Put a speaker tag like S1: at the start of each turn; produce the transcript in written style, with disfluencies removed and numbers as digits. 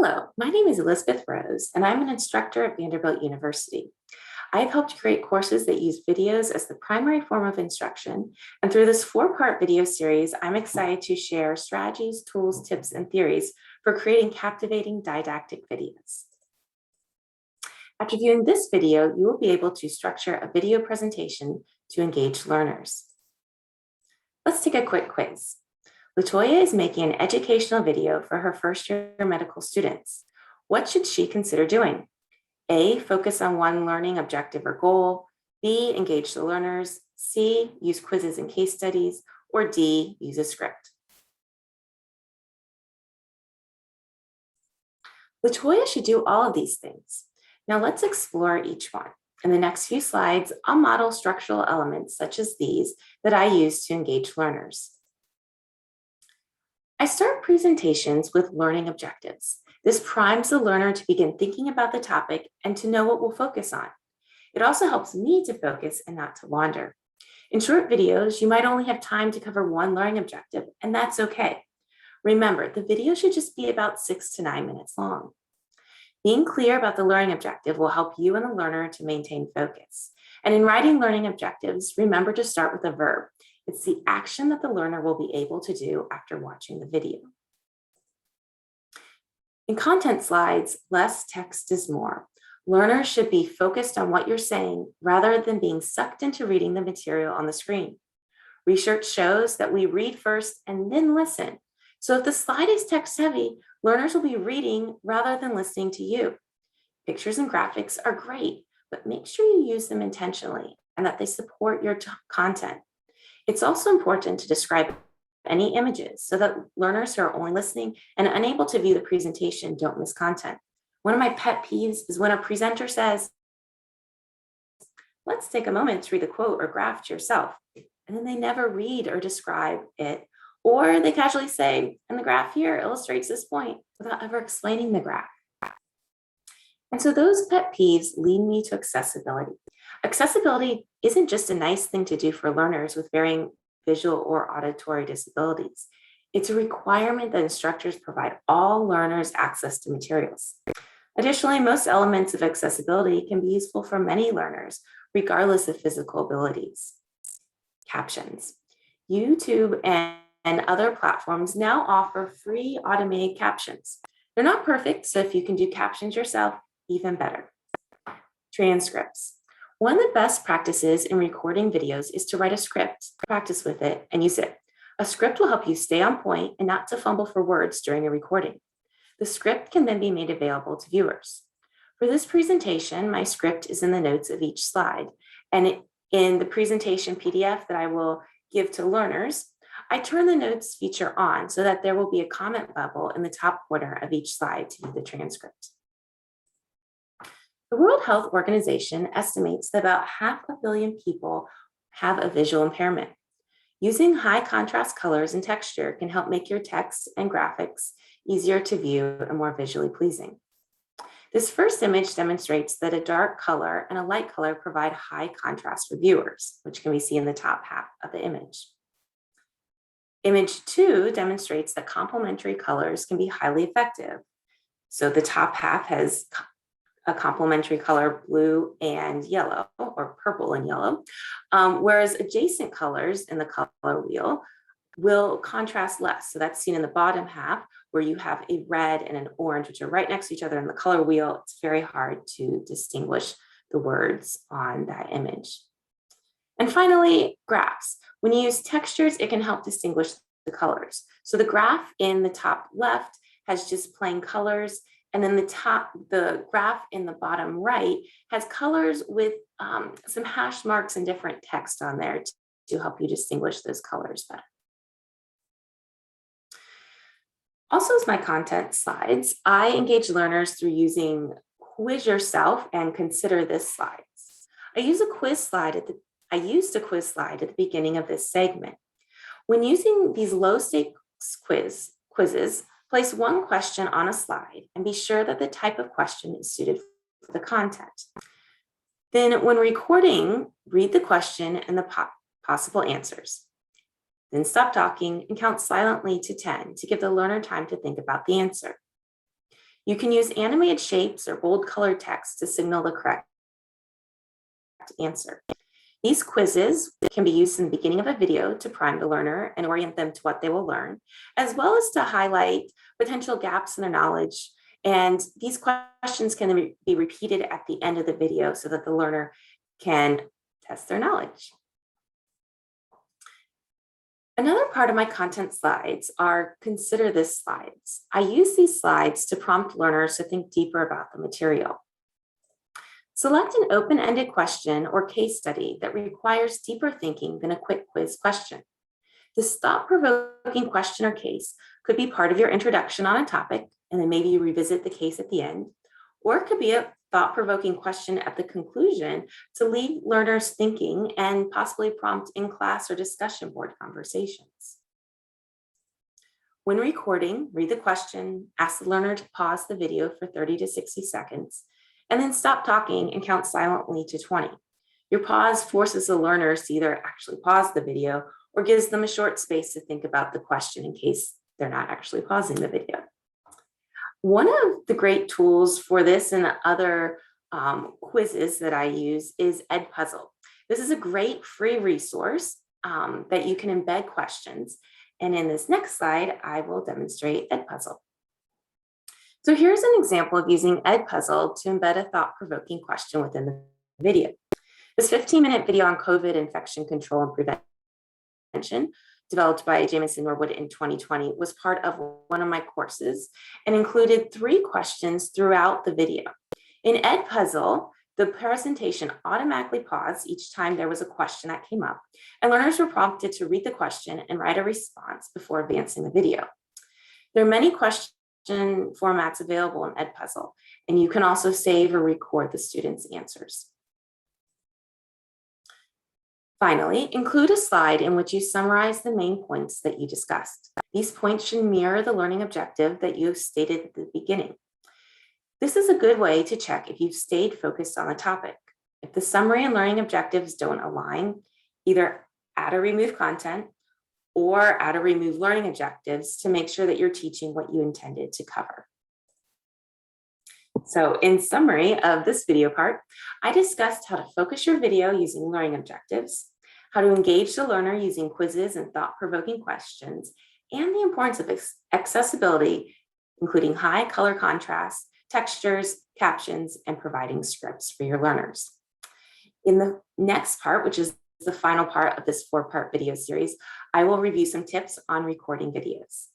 S1: Hello, my name is Elizabeth Rose, and I'm an instructor at Vanderbilt University. I have helped create courses that use videos as the primary form of instruction, and through this four-part video series, I'm excited to share strategies, tools, tips, and theories for creating captivating didactic videos. After viewing this video, you will be able to structure a video presentation to engage learners. Let's take a quick quiz. LaToya is making an educational video for her first-year medical students. What should she consider doing? A, focus on one learning objective or goal. B, engage the learners. C, use quizzes and case studies. Or D, use a script. LaToya should do all of these things. Now let's explore each one. In the next few slides, I'll model structural elements such as these that I use to engage learners. I start presentations with learning objectives. This primes the learner to begin thinking about the topic and to know what we'll focus on. It also helps me to focus and not to wander. In short videos, you might only have time to cover one learning objective, and that's okay. Remember, the video should just be about 6 to 9 minutes long. Being clear about the learning objective will help you and the learner to maintain focus. And in writing learning objectives, remember to start with a verb. It's the action that the learner will be able to do after watching the video. In content slides, less text is more. Learners should be focused on what you're saying rather than being sucked into reading the material on the screen. Research shows that we read first and then listen. So if the slide is text heavy, learners will be reading rather than listening to you. Pictures and graphics are great, but make sure you use them intentionally and that they support your content. It's also important to describe any images so that learners who are only listening and unable to view the presentation don't miss content. One of my pet peeves is when a presenter says, "Let's take a moment to read the quote or graph to yourself," and then they never read or describe it, or they casually say, "And the graph here illustrates this point," without ever explaining the graph. And so those pet peeves lead me to accessibility. Accessibility isn't just a nice thing to do for learners with varying visual or auditory disabilities. It's a requirement that instructors provide all learners access to materials. Additionally, most elements of accessibility can be useful for many learners, regardless of physical abilities. Captions. YouTube and other platforms now offer free automated captions. They're not perfect, so if you can do captions yourself, even better. Transcripts. One of the best practices in recording videos is to write a script, practice with it, and use it. A script will help you stay on point and not to fumble for words during a recording. The script can then be made available to viewers. For this presentation, my script is in the notes of each slide, and in the presentation PDF that I will give to learners, I turn the notes feature on so that there will be a comment bubble in the top corner of each slide to view the transcript. The World Health Organization estimates that about 500 million people have a visual impairment. Using high contrast colors and texture can help make your text and graphics easier to view and more visually pleasing. This first image demonstrates that a dark color and a light color provide high contrast for viewers, which can be seen in the top half of the image. Image 2 demonstrates that complementary colors can be highly effective. So the top half has a complementary color, blue and yellow, or purple and yellow, whereas adjacent colors in the color wheel will contrast less. So that's seen in the bottom half, where you have a red and an orange, which are right next to each other in the color wheel. It's very hard to distinguish the words on that image. And finally, graphs. When you use textures, it can help distinguish the colors. So the graph in the top left has just plain colors, and then the graph in the bottom right has colors with some hash marks and different text on there to help you distinguish those colors better. Also, as my content slides, I engage learners through using quiz yourself and consider this slides. I used a quiz slide at the beginning of this segment. When using these low-stakes quizzes, place one question on a slide and be sure that the type of question is suited for the content. Then when recording, read the question and the possible answers. Then stop talking and count silently to 10 to give the learner time to think about the answer. You can use animated shapes or bold colored text to signal the correct answer. These quizzes can be used in the beginning of a video to prime the learner and orient them to what they will learn, as well as to highlight potential gaps in their knowledge. And these questions can be repeated at the end of the video so that the learner can test their knowledge. Another part of my content slides are consider this slides. I use these slides to prompt learners to think deeper about the material. Select an open-ended question or case study that requires deeper thinking than a quick quiz question. This thought-provoking question or case could be part of your introduction on a topic, and then maybe you revisit the case at the end, or it could be a thought-provoking question at the conclusion to leave learners thinking and possibly prompt in-class or discussion board conversations. When recording, read the question, ask the learner to pause the video for 30 to 60 seconds, and then stop talking and count silently to 20. Your pause forces the learners to either actually pause the video or gives them a short space to think about the question in case they're not actually pausing the video. One of the great tools for this and other quizzes that I use is Edpuzzle. This is a great free resource that you can embed questions. And in this next slide, I will demonstrate Edpuzzle. So here's an example of using Edpuzzle to embed a thought-provoking question within the video. This 15-minute video on COVID infection control and prevention, developed by Jamison Norwood in 2020, was part of one of my courses and included 3 questions throughout the video. In Edpuzzle, the presentation automatically paused each time there was a question that came up, and learners were prompted to read the question and write a response before advancing the video. There are many question formats available in Edpuzzle, and you can also save or record the students' answers. Finally, include a slide in which you summarize the main points that you discussed. These points should mirror the learning objective that you stated at the beginning. This is a good way to check if you've stayed focused on the topic. If the summary and learning objectives don't align, either add or remove content or add or remove learning objectives to make sure that you're teaching what you intended to cover. So in summary of this video part, I discussed how to focus your video using learning objectives, how to engage the learner using quizzes and thought-provoking questions, and the importance of accessibility, including high color contrast, textures, captions, and providing scripts for your learners. In the next part, which is the final part of this 4-part video series, I will review some tips on recording videos.